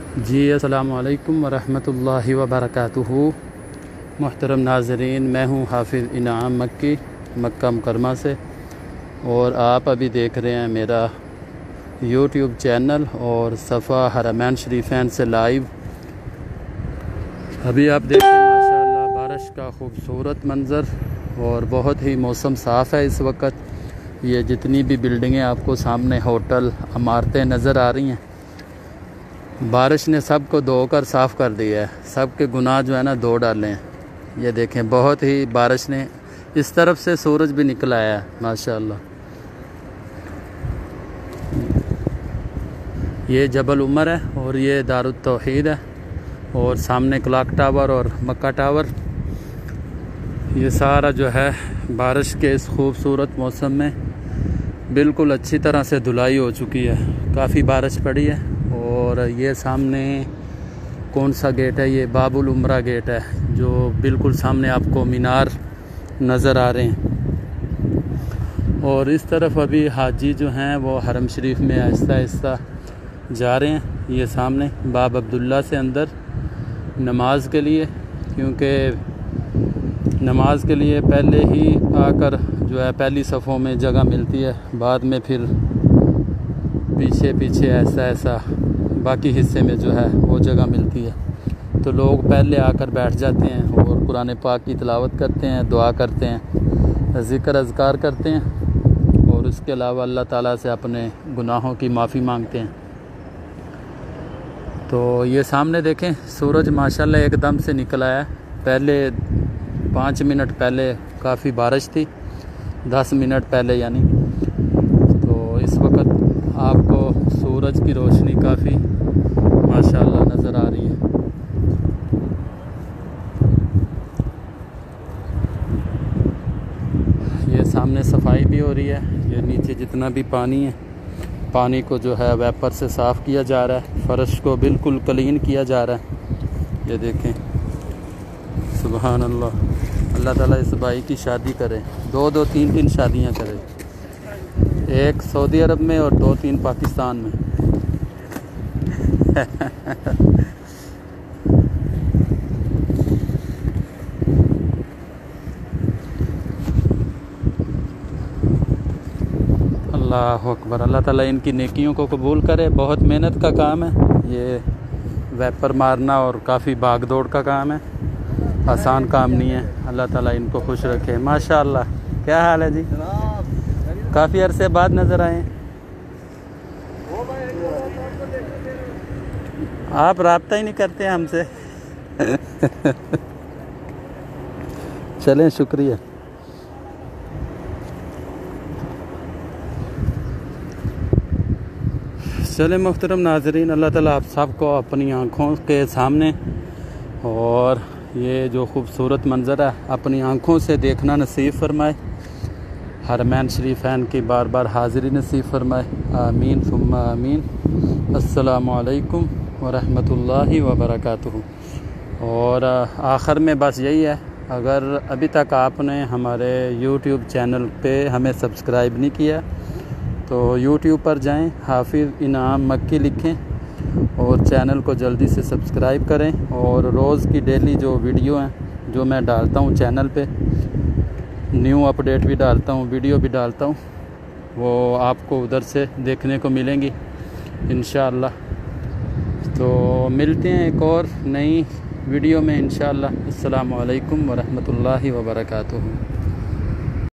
जी अस्सलामु अलैकुम वरहमतुल्लाहि वबरकातुहू। मुहतरम नाज़रीन, मैं हूँ हाफिज़ इनाम मक्की, मक्का मुकरमा से, और आप अभी देख रहे हैं मेरा यूट्यूब चैनल और सफ़ा हरमैन शरीफैन से लाइव। अभी आप देखें माशाअल्लाह बारिश का खूबसूरत मंज़र और बहुत ही मौसम साफ़ है इस वक्त। ये जितनी भी बिल्डिंगें आपको सामने होटल इमारतें नज़र आ रही हैं, बारिश ने सबको धोकर साफ़ कर दिया है। सब के गुनाह जो है ना धो डाले हैं। ये देखें, बहुत ही बारिश ने, इस तरफ से सूरज भी निकल आया है माशाअल्लाह। ये जबल उमर है और ये दारुत तौहीद है, और सामने क्लॉक टावर और मक्का टावर। ये सारा जो है बारिश के इस खूबसूरत मौसम में बिल्कुल अच्छी तरह से धुलाई हो चुकी है। काफ़ी बारिश पड़ी है। और ये सामने कौन सा गेट है? ये बाबुल उमरा गेट है, जो बिल्कुल सामने आपको मीनार नज़र आ रहे हैं। और इस तरफ अभी हाजी जो हैं वो हरम शरीफ में आहिस्ता आहिस्ता जा रहे हैं। ये सामने बाब अब्दुल्ला से अंदर नमाज के लिए, क्योंकि नमाज के लिए पहले ही आकर जो है पहली सफ़ों में जगह मिलती है, बाद में फिर पीछे पीछे ऐसा बाकी हिस्से में जो है वो जगह मिलती है। तो लोग पहले आकर बैठ जाते हैं और कुरान पाक की तिलावत करते हैं, दुआ करते हैं, ज़िक्र अज़कार करते हैं, और उसके अलावा अल्लाह ताला से अपने गुनाहों की माफ़ी मांगते हैं। तो ये सामने देखें, सूरज माशाल्लाह एकदम से निकल आया। पहले 5 मिनट पहले काफ़ी बारिश थी, 10 मिनट पहले यानी। तो इस वक्त आपको सूरज की रोशनी काफ़ी माशाल्लाह नज़र आ रही है। ये सामने सफाई भी हो रही है। ये नीचे जितना भी पानी है, पानी को जो है वेपर से साफ़ किया जा रहा है, फ़र्श को बिल्कुल क्लीन किया जा रहा है। ये देखें, सुबहान अल्लाह। अल्लाह ताला इस भाई की शादी करे, 2-2 3-3 शादियां करे, एक सऊदी अरब में और 2-3 पाकिस्तान में। अल्लाह अकबर। अल्लाह ताला इनकी नेकियों को कबूल करे। बहुत मेहनत का काम है ये, वेपर मारना, और काफ़ी भाग दौड़ का काम है, आसान काम नहीं है। अल्लाह ताला इनको खुश रखे माशाअल्लाह। क्या हाल है जी? काफ़ी अरसे बाद नज़र आए। आप राब्ता ही नहीं करते हमसे। चलें, शुक्रिया। चलें मुहतरम नाज़रीन, अल्लाह ताला आप सबको अपनी आँखों के सामने और ये जो खूबसूरत मंज़र है अपनी आँखों से देखना नसीब फरमाए। हरमैन शरीफैन की बार बार हाज़िरी नसीब फरमाए। आमीन सुम्मा आमीन। अस्सलामु अलैकुम वरहमतुल्लाहि वबरकातुहू। और आखिर में बस यही है, अगर अभी तक आपने हमारे यूट्यूब चैनल पे हमें सब्सक्राइब नहीं किया तो यूट्यूब पर जाएं, हाफिज़ इनाम मक्की लिखें और चैनल को जल्दी से सब्सक्राइब करें। और रोज़ की डेली जो वीडियो हैं जो मैं डालता हूँ चैनल पे, न्यू अपडेट भी डालता हूँ, वीडियो भी डालता हूँ, वो आपको उधर से देखने को मिलेंगी इंशाअल्लाह। तो मिलते हैं एक और नई वीडियो में इंशाअल्लाह। अस्सलामु अलैकुम वरहमतुल्लाहि वबरकातुहू।